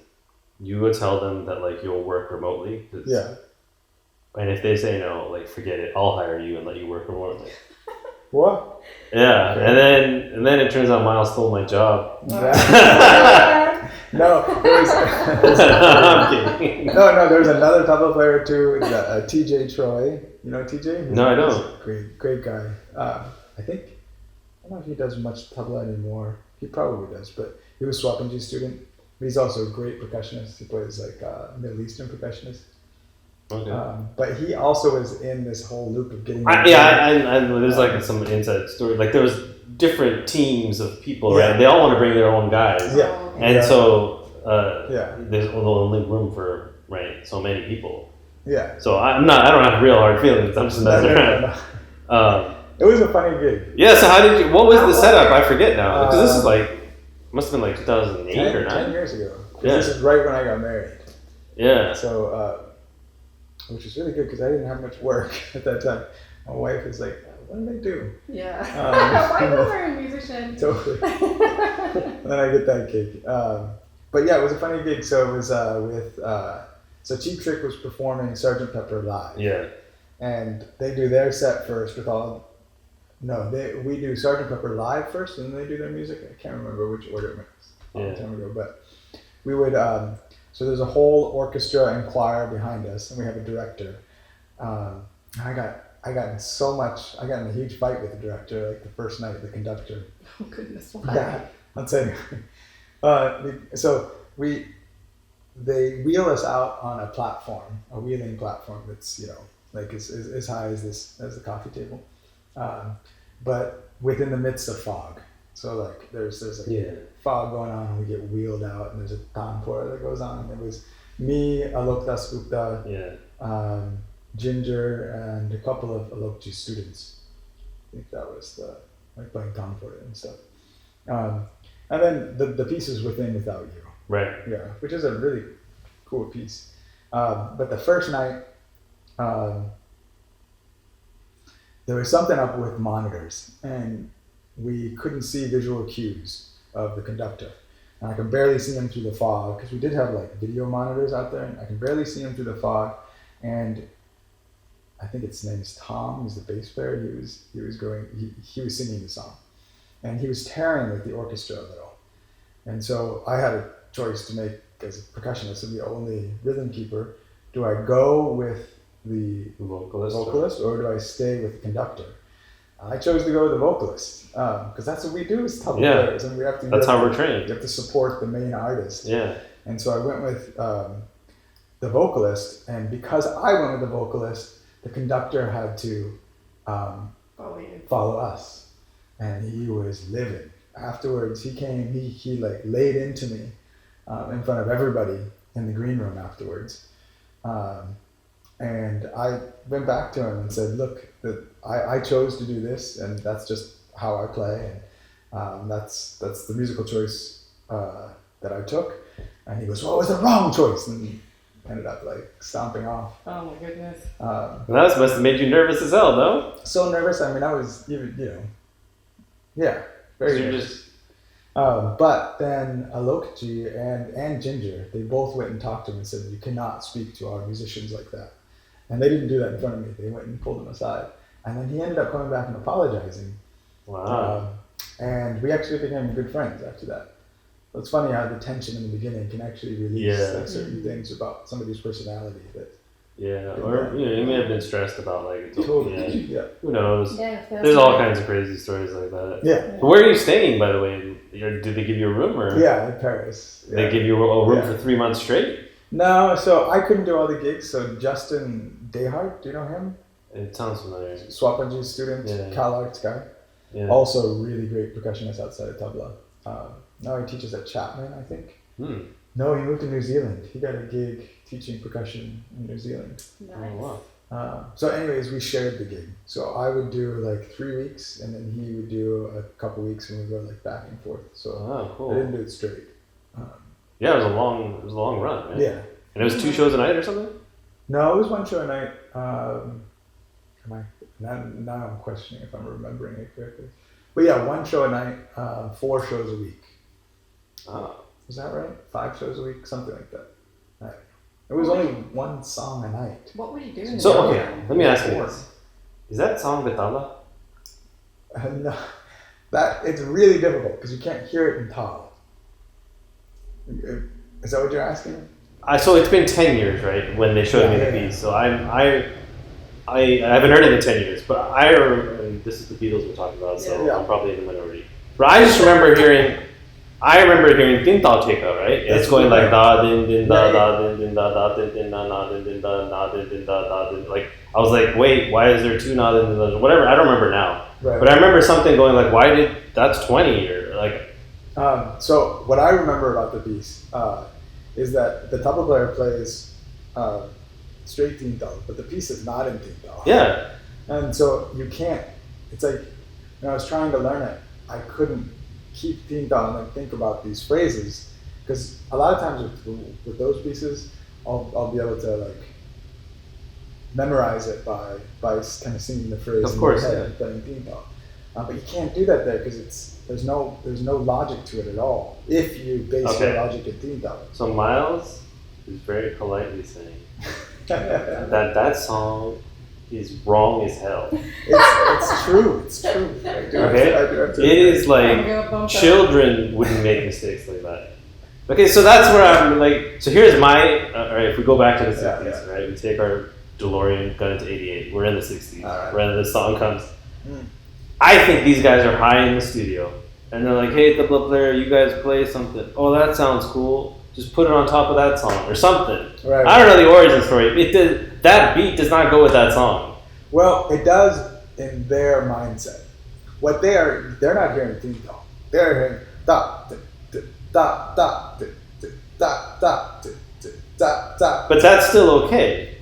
You would tell them that like you'll work remotely. And if they say no, like forget it. I'll hire you and let you work remotely. What? Yeah, okay. and then it turns out Miles stole my job. No, there was. I'm kidding. No, there was another tabla player too, TJ Troy. You know TJ? No, I don't. Great guy. I think, I don't know if he does much tabla anymore. He probably does, but he was Swapanji's student. He's also a great percussionist. He plays like Middle Eastern percussionist. Okay. But he also was in this whole loop of getting. There's like some inside story. Like there was different teams of people, right? They all want to bring their own guys. Yeah. And so there's only room for so many people. Yeah. So I don't have real hard feelings. I'm just messing around. It was a funny gig. Yeah. So how did you? What was the setup? I forget now because this is must have been like 2008 or 9. 10 years ago. Yeah. This is right when I got married. Yeah. So, which is really good because I didn't have much work at that time. My wife is like, what do they do? Yeah. Why was I a musician? Totally. And then I get that gig. But yeah, it was a funny gig. So it was so Cheap Trick was performing Sgt. Pepper live. Yeah. And they do their set first with all. No, we do Sgt. Pepper live first, and then they do their music. I can't remember which order it was a long time ago, but we would. So there's a whole orchestra and choir behind us, and we have a director. I got in so much. I got in a huge fight with the director, like the first night. The conductor. Oh goodness! Why? Yeah, I'll tell you. So they wheel us out on a platform, a wheeling platform that's like as high as the coffee table. But within the midst of fog. So like there's fog going on, and we get wheeled out, and there's a downpour that goes on. And it was me, Alok Das Gupta, Ginger, and a couple of Alokji students. I think that was playing downpour and stuff. And then the piece is Within Without You. Right. Yeah, which is a really cool piece. But the first night, there was something up with monitors, and we couldn't see visual cues of the conductor. And I could barely see him through the fog, because we did have video monitors out there, and I can barely see him through the fog. And I think his name is Tom, he's the bass player. He was singing the song. And he was tearing with the orchestra a little. And so I had a choice to make as a percussionist and the only rhythm keeper. Do I go with the vocalist or do I stay with the conductor? I chose to go with the vocalist because that's what we do as tabla players, and that's how we're trained. You have to support the main artist. Yeah. And so I went with the vocalist, and because I went with the vocalist, the conductor had to follow us, and he was livid. Afterwards, he came. He laid into me in front of everybody in the green room afterwards. And I went back to him and said, look, I chose to do this, and that's just how I play, and that's the musical choice that I took. And he goes, well, it was the wrong choice, and he ended up stomping off. Oh my goodness. That must have made you nervous as hell, though. So nervous. I mean, I was, very nervous. But then Alokji and Ginger, they both went and talked to him and said, you cannot speak to our musicians like that. And they didn't do that in front of me. They went and pulled him aside. And then he ended up coming back and apologizing. Wow. And we actually became good friends after that. It's funny how the tension in the beginning can actually release certain things about somebody's personality. Or you may have been stressed about totally. Who knows? Yeah, there's all kinds of crazy stories like that. Yeah. But where are you staying, by the way? Did they give you a room, or? Yeah, in Paris. Yeah. They give you a room for 3 months straight? No, so I couldn't do all the gigs. So Justin Dehart, do you know him? It sounds familiar. Swapanji's student, Cal Arts guy. Yeah. Also really great percussionist outside of tabla. Now he teaches at Chapman, I think. No, he moved to New Zealand. He got a gig teaching percussion in New Zealand. Nice. Oh, wow. So anyways, we shared the gig. So I would do 3 weeks, and then he would do a couple weeks, and we'd go back and forth. So cool. I didn't do it straight. It was a long run, right? Yeah. And it was 2 shows a night or something? No, it was 1 show a night. Now I'm questioning if I'm remembering it correctly. But yeah, 1 show a night, 4 shows a week. Was that right? 5 shows a week, something like that. I don't know. It was only 1 song a night. What were you doing? So okay, let me ask you this: is that song Betala? No, it's really difficult because you can't hear it in Tal. Is that what you're asking? So it's been 10 years, right, when they showed me the piece. So I haven't heard it in 10 years, but I mean, this is the Beatles we're talking about, so I'm probably in the minority. But I just remember hearing Din Dao Teka, right? It's going like da din din da da din din da da din din da na din din da na din din da da din. Like I was like, wait, why is there two na din din da? Whatever, I don't remember now. Right. But I remember something going like, that's 20 or like. So what I remember about the piece is that the tabla player plays straight Din Dao, but the piece is not in Din Dao. Yeah. And so you can't. It's like when I was trying to learn it, I couldn't keep Din Dao and like think about these phrases, because a lot of times with those pieces, I'll be able to like memorize it by kind of singing the phrase in my head and playing Din Dao. But you can't do that there because there's no logic to it at all if you base your logic at Din Dao. So Miles is very politely saying that song is wrong as hell. It's true. It's true. It is like children wouldn't make mistakes like that. Okay, so that's where I'm like. So here's my. Alright, if we go back to the 60s, right? We take our DeLorean, gun into 88. We're in the 60s. Right. When this song comes, I think these guys are high in the studio, and they're like, "Hey, tabla player, you guys play something. Oh, that sounds cool. Just put it on top of that song or something." Right. I don't know the origin story. That beat does not go with that song. Well, it does in their mindset. What they're not hearing Din Dao. They're hearing da da da da da da da da da. But that's still okay.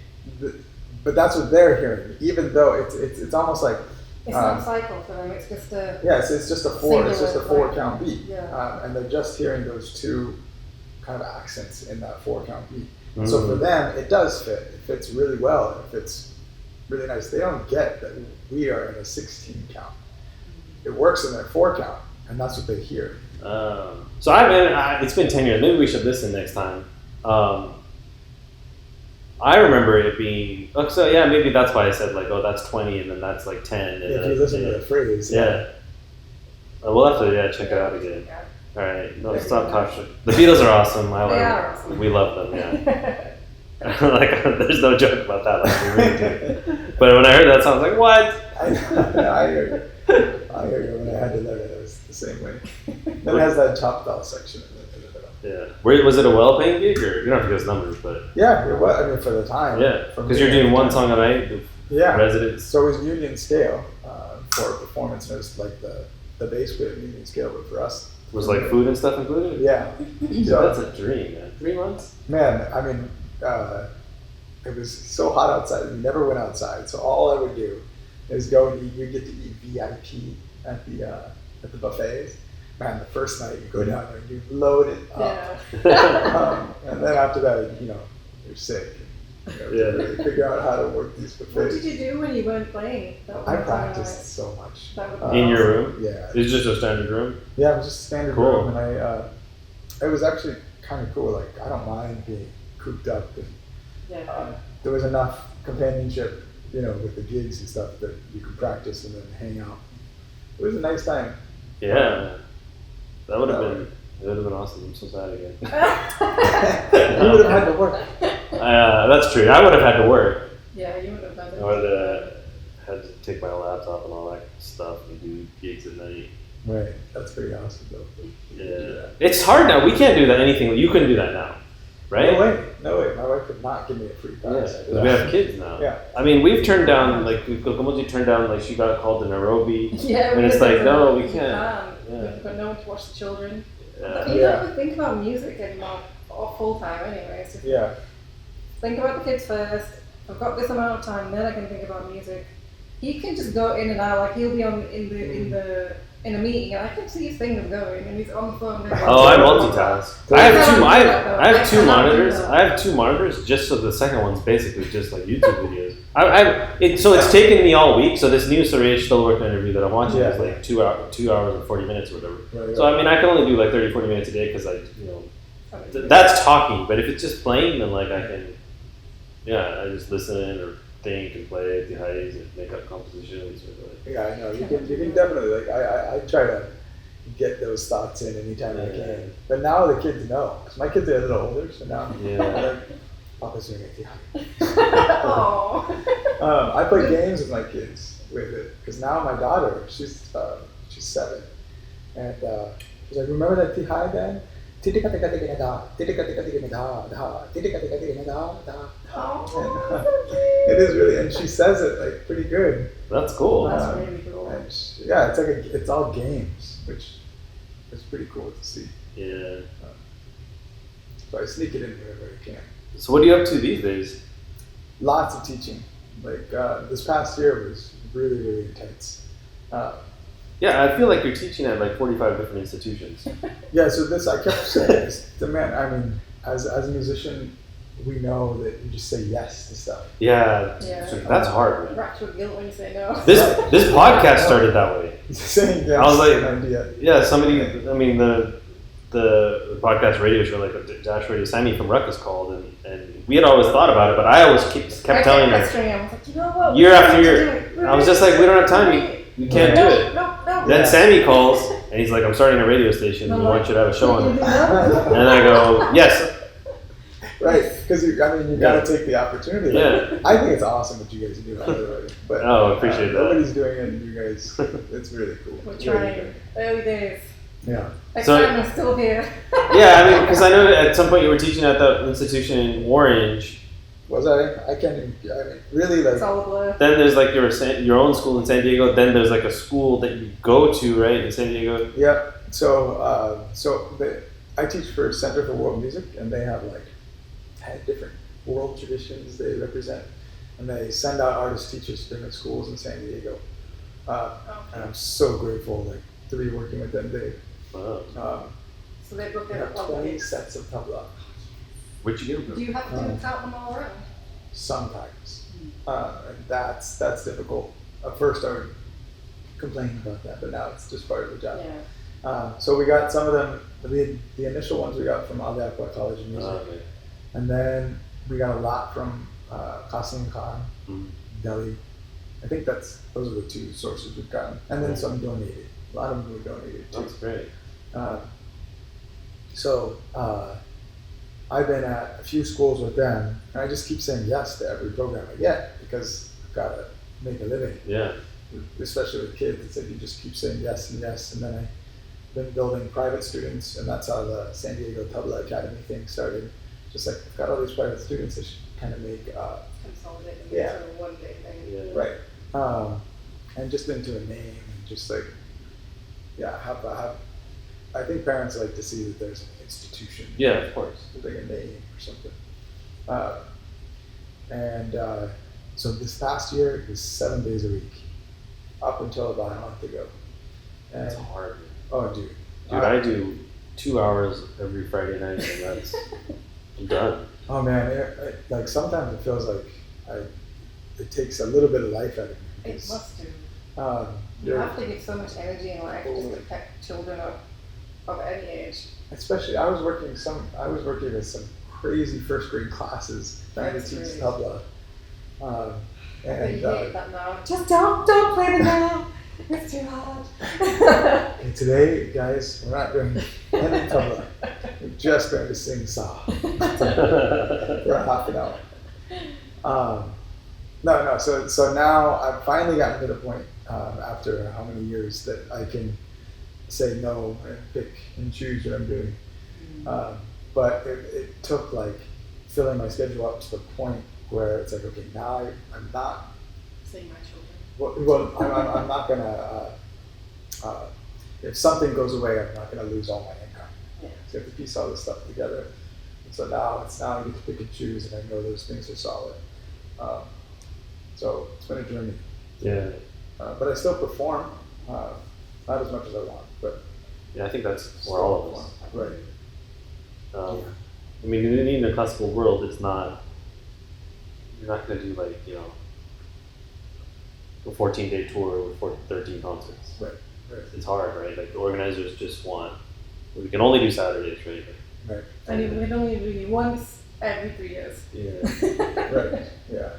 But that's what they're hearing, even though it's almost like it's not cycle for them. It's just a it's just a four. It's just a 4-count beat, and they're just hearing those two kind of accents in that 4-count beat. So for them, it does fit. It fits really well. It fits really nice. They don't get that we are in a 16-count. It works in their 4-count, and that's what they hear. So it's been 10 years. Maybe we should listen next time. I remember it being. So yeah, maybe that's why I said like, oh, that's 20, and then that's like 10. And if you listen to the phrase. Yeah. We'll have to check it out again. All right, no, stop talking. The Beatles are awesome. We love them. Yeah. Like, there's no joke about that. Like, we really do. But when I heard that song, I was like, what? I hear you. When I had to learn it, it was the same way. Then it has that Choctaw section in the middle. Yeah. Was it a well-paying gig, or you don't have to give us numbers, but yeah, it was. I mean, for the time. Yeah, because you're doing one song a night. Residents. So it was union scale for a performance, and it was like the base bit of union scale, but for us. Was like food and stuff included? Yeah. So that's a dream, man. 3 months? Man, I mean, it was so hot outside. We never went outside, so all I would do is go and eat. You get to eat VIP at the buffets. Man, the first night you go down there and you load it up. Yeah. And then after that, you're sick. Really figure out how to work these buffets. What did you do when you weren't playing? I practiced so much. In your room? Yeah. It was just a standard room? Yeah, it was just a standard room, and it was actually kind of cool. Like, I don't mind being cooped up, and there was enough companionship, with the gigs and stuff that you could practice and then hang out. It was a nice time. Yeah, that would have been. It would have been awesome. I'm so sad again. You would have had to work. That's true. I would have had to work. Yeah, you would have had to. I would have had to take my laptop and all that stuff and do gigs at night. Right. That's pretty awesome, though. Yeah. It's hard now. We can't do that. Anything. You couldn't do that now, right? No way. My wife could not give me a free pass. Yeah. We have kids now. Yeah. I mean, we've turned down, like, Kamaljeet turned down, like, she got called to Nairobi. Yeah. And it's like, no, we can't. Yeah. We've got no one to watch the children. Yeah. You don't think about music anymore, or full time anyway. So think about the kids first. I've got this amount of time, then I can think about music. He can just go in and out, like he'll be in a meeting, and I can see his fingers going, and he's on the phone. Oh, I multitask. I have two monitors. I have 2 monitors, just so the second one's basically just like YouTube videos. So it's taken me all week. So this new Suresh Stolwork interview that I'm watching is like 2 hours and 40 minutes or whatever. Right. So I mean, I can only do like 30, 40 minutes a day because that's talking. But if it's just playing, then like I can, I just listen or think and play at the highs and make up compositions. Or like. Yeah, I know. You can definitely, like, I try to, get those thoughts in anytime I can. But now the kids know, because my kids are a little older, so now they're like, Papa's doing it. I play games with my kids with it, because now my daughter, she's 7, and she's like, remember that Tihai band? It is really, and she says it like pretty good. That's cool. That's really cool. Yeah, it's like it's all games, which is pretty cool to see. Yeah. So I sneak it in wherever I can. So what are you up to these days? Lots of teaching. Like this past year was really, really intense. Yeah, I feel like you're teaching at like 45 different institutions. Yeah, so this, I kept saying this to man, I mean, as a musician, we know that you just say yes to stuff. Yeah. So that's hard, man. Racked with guilt when you say no. This podcast started that way. Saying yes. I was like, an idea. yeah, somebody, I mean, the podcast radio show, like the Dash Radio, Sammy from Ruckus called, and we had always thought about it, but I always kept telling her, I was like, you know what? year after year, I was just like, we don't have time. We can't do it. No. Then Sammy calls, and he's like, I'm starting a radio station. We want you to have a show on it. And I go, yes. Right, because you got to take the opportunity. Yeah. I think it's awesome what you guys do, by the way. But appreciate that. Nobody's doing it, and you guys, it's really cool. We're trying. Early days. Yeah. Excitement's still here. Yeah, I mean, because I know at some point you were teaching at the institution in Orange. Was I? I can't even, I mean, really, like. It's all a blur. Then there's like your own school in San Diego. Then there's like a school that you go to, right, in San Diego? Yeah. So, I teach for Center for World Music, and they have like 10 different world traditions they represent. And they send out artist teachers to different schools in San Diego. And I'm so grateful, like, to be working with them. They So they book they it have up 20 sets of tabla. Where'd you get them? Do you have to count them all around? Sometimes. And that's difficult. At first I would complain about that, but now it's just part of the job. Yeah. So we got some of them, the initial ones we got from Ahluwalia College of Music. Okay. And then we got a lot from Qasim Khan, Delhi. I think those are the 2 sources we've gotten. And then some donated. A lot of them were donated too. That's great. So I've been at a few schools with them, and I just keep saying yes to every program I get because I've got to make a living. Yeah. Especially with kids, it's like you just keep saying yes and yes, and then I've been building private students, and that's how the San Diego Tabla Academy thing started. Just like, I've got all these private students, I should kind of make consolidate them into one big thing. Yeah. Right. And just into a name, and just like, have I think parents like to see that there's an institution. Yeah, of course. Like a name or something. So this past year, it was 7 days a week, up until about a month ago. And, That's hard. Oh, dude. Dude, I do 2 hours every Friday night, and I'm done. Oh man, like sometimes it feels like it takes a little bit of life out of me. It must do. You You're- have to give so much energy in life just to pick children up of any age. Especially, I was working with some crazy first grade classes trying to teach tabla. But you hate that now. Just don't play the now. It's too hard. And today, guys, we're not doing any tabla. We're just going to sing Sa for half an hour. No. So now I've finally gotten to the point after how many years that I can say no and pick and choose what I'm doing. But it took like filling my schedule up to the point where it's like, okay, now I'm not. Seeing my children. Well, I'm not gonna. If something goes away, I'm not gonna lose all my income. Yeah. So you have to piece all this stuff together. And so now I get to pick and choose, and I know those things are solid. So it's been a journey. Yeah. But I still perform, not as much as I want, but Yeah, I think that's for all of us. right. I mean, in the classical world, it's not. You're not going to do like a 14-day tour with 13 concerts. Right. It's hard, right? Like the organizers just want. We can only do Saturdays, right? Right. And you can only really once every 3 years. Yeah. Right. Yeah.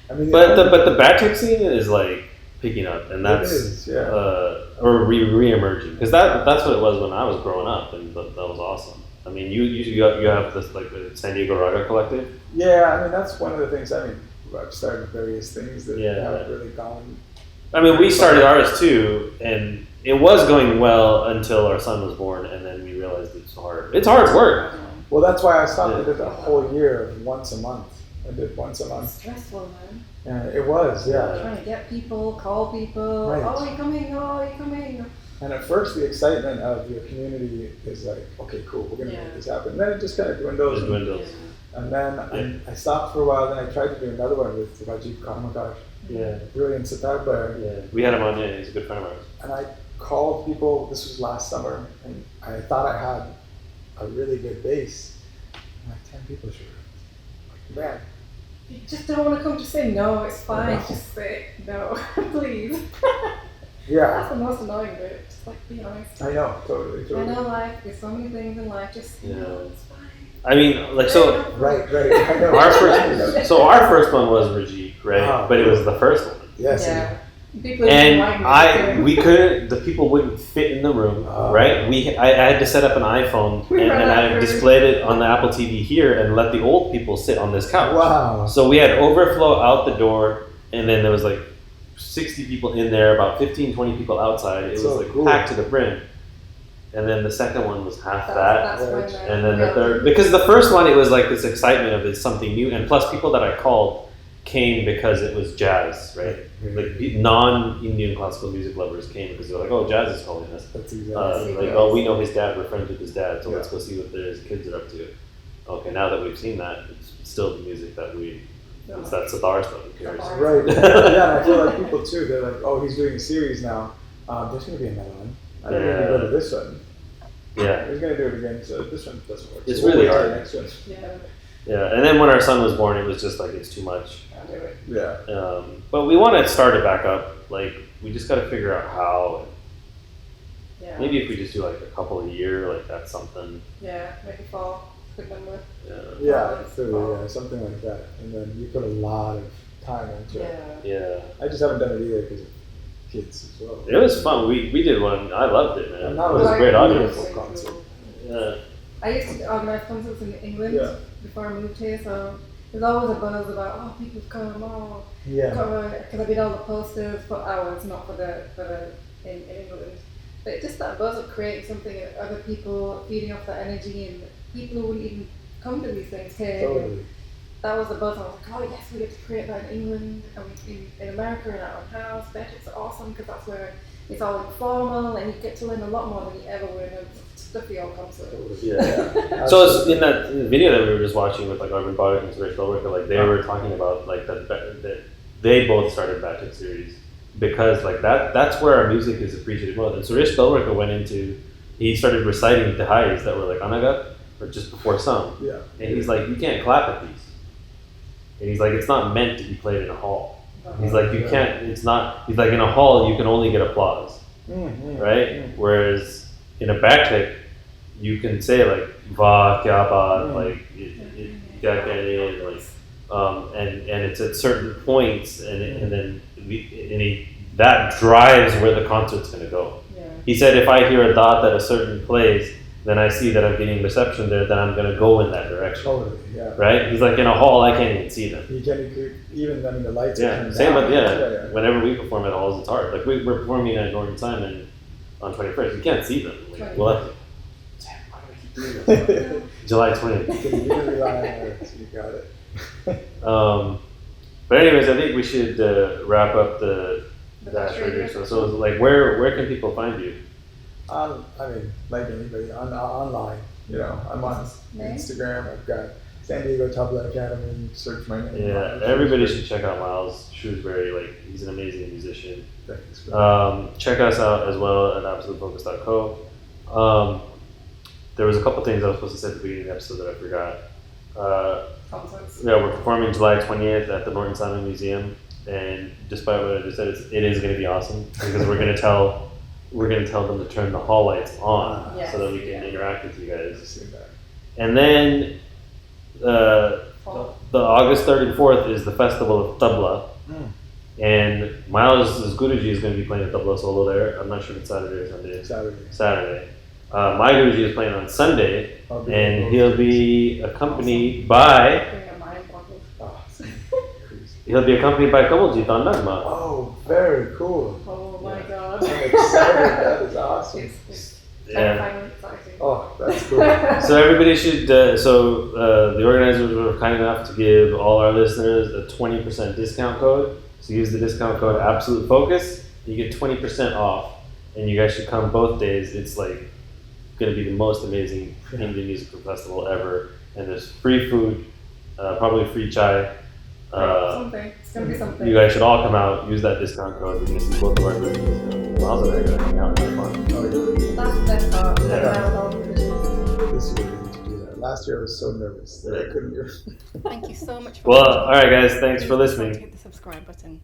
I mean, But the bad trick scene is like picking up, and that's yeah. or re-emerging, because that's what it was when I was growing up, and that was awesome. I mean, you have this like the San Diego Raga Collective. Yeah, I mean that's one of the things. I mean, I've started various things that haven't really gone. I mean, we started ours too, and it was going well until our son was born, and then we realized it's hard. It's hard work. Well, that's why I stopped. I did the whole year of once a month. I did once a month. It's stressful, man. Yeah, it was, yeah. Trying to get people, call people. Right. Oh, you're coming. Oh, you're coming. And at first, the excitement of your community is like, okay, cool, we're gonna make this happen. And then it just kind of dwindles. And then I stopped for a while. Then I tried to do another one with Rajiv. Brilliant sitar player. Yeah, we had him on. Yeah, he's a good friend of ours. And I called people. This was last summer, and I thought I had a really good bass. And like 10 people showed up. Like, man. You just don't want to come to say no. It's fine. Just say no, please. That's the most annoying bit. Just like be honest. I know, totally. I know life. There's so many things in life. Just it's fine. I mean, like so. Right. I know. Our first one was Rajiv, right? But it was the first one. Yes. Yeah. And we couldn't. The people wouldn't fit in the room, right? I had to set up an iPhone and I displayed it on the Apple TV here and let the old people sit on this couch. Wow! So we had overflow out the door, and then there was like 60 people in there, about 15, 20 people outside. It was like packed to the brim. And then the second one was half that, and then the third, because the first one it was like this excitement of it's something new, and plus people that I called came because it was jazz, right? Like non-Indian classical music lovers came because they're like, "Oh, jazz is calling us." That's exactly. Like, "Oh, we know his dad. We're friends with his dad, so let's go see what his kids are up to." Okay, now that we've seen that, it's still the music that it's that sitar stuff. Who cares? Right. Yeah, and I feel like people too. They're like, "Oh, he's doing a series now. There's going to be another one. I don't need to go to this one." Yeah. He's going to do it again, so this one doesn't work. It's really hard. Next one. Yeah, and then when our son was born, it was just like it's too much. Yeah. But we want to start it back up. Like we just got to figure out how. Maybe if we just do like a couple a year, like that's something. Yeah, maybe fall. Good number. Yeah, something like that. And then you put a lot of time into it. Yeah. I just haven't done it either because of kids as well. It was fun. We did one. I loved it, man. And It that was a great audience. Concert. Yeah. I used to organize concerts in England before I moved here, so there's always a buzz about people come, because I did all the posters for ours, not for the in England. But just that buzz of creating something and other people feeding off that energy and people who wouldn't even come to these things here. Totally. That was the buzz. I was like, oh yes, we get to create that in England and in America in our own house. It's awesome because that's where it's all informal and you get to learn a lot more than you ever would in a stuffy old concert. Yeah. So it's in that video that we were just watching with like Arvind Bhagat and Suresh Dalwarkar, like they were talking about like that they both started Batik series because like that's where our music is appreciated most. And Suresh Dalwarkar he started reciting the highs that were like Anagat or just before some. Yeah. And he's like, you can't clap at these. And he's like, it's not meant to be played in a hall. He's like, you can't, it's not, he's like, in a hall, you can only get applause, right? Whereas in a backtick, you can say like, va, kya baat, like, kya kehne, like, and it's at certain points, and then that drives where the concert's going to go. Yeah. He said, if I hear a dot at a certain place, then I see that I'm getting reception there, then I'm going to go in that direction. Totally, yeah. Right? He's like, in a hall, I can't even see them. You can't even, I mean, the lights are coming same, down. but whenever we perform at halls, it's hard. Like, we're performing at Northern Simon on 21st. You can't see them. Like, why do I keep doing this? July 20th. You can rely on it. You got it. But anyways, I think we should wrap up that radio show. So, like, where can people find you? I mean, like anybody, online. You know, I'm on Instagram. I've got San Diego Tabla Academy. Search my name. Yeah, everybody should check out Miles Shrewsbery. Like, he's an amazing musician. Thanks. Check us out as well at absolutefocus.co. There was a couple things I was supposed to say at the beginning of the episode that I forgot. We're performing July 20th at the Norton Simon Museum, and despite what I just said, it is going to be awesome because we're going to tell them to turn the hall lights on so that we can interact with you guys. And then the August 3rd and 4th is the Festival of Tabla, And Miles' Guruji is going to be playing a tabla solo there. I'm not sure if it's Saturday or Sunday. Saturday. My Guruji is playing on Sunday, and he'll be accompanied by. He'll be accompanied by Kamaljeet on Nagma. Oh, very cool. Oh my god. I'm excited. That is awesome. Yeah. Oh, that's cool. So everybody should. The organizers were kind enough to give all our listeners a 20% discount code. So use the discount code Absolute Focus. You get 20% off, and you guys should come both days. It's like going to be the most amazing Indian musical festival ever, and there's free food, probably free chai. Something. It's gonna be something. You guys should all come out. Use that discount code. You're gonna see both of our groups. Miles and I are gonna hang out and have fun. That's the best part. This year we need to do that. Last year I was so nervous that I couldn't do it. Thank you so much for Well, all right, guys. Thanks for listening. Hit the subscribe button.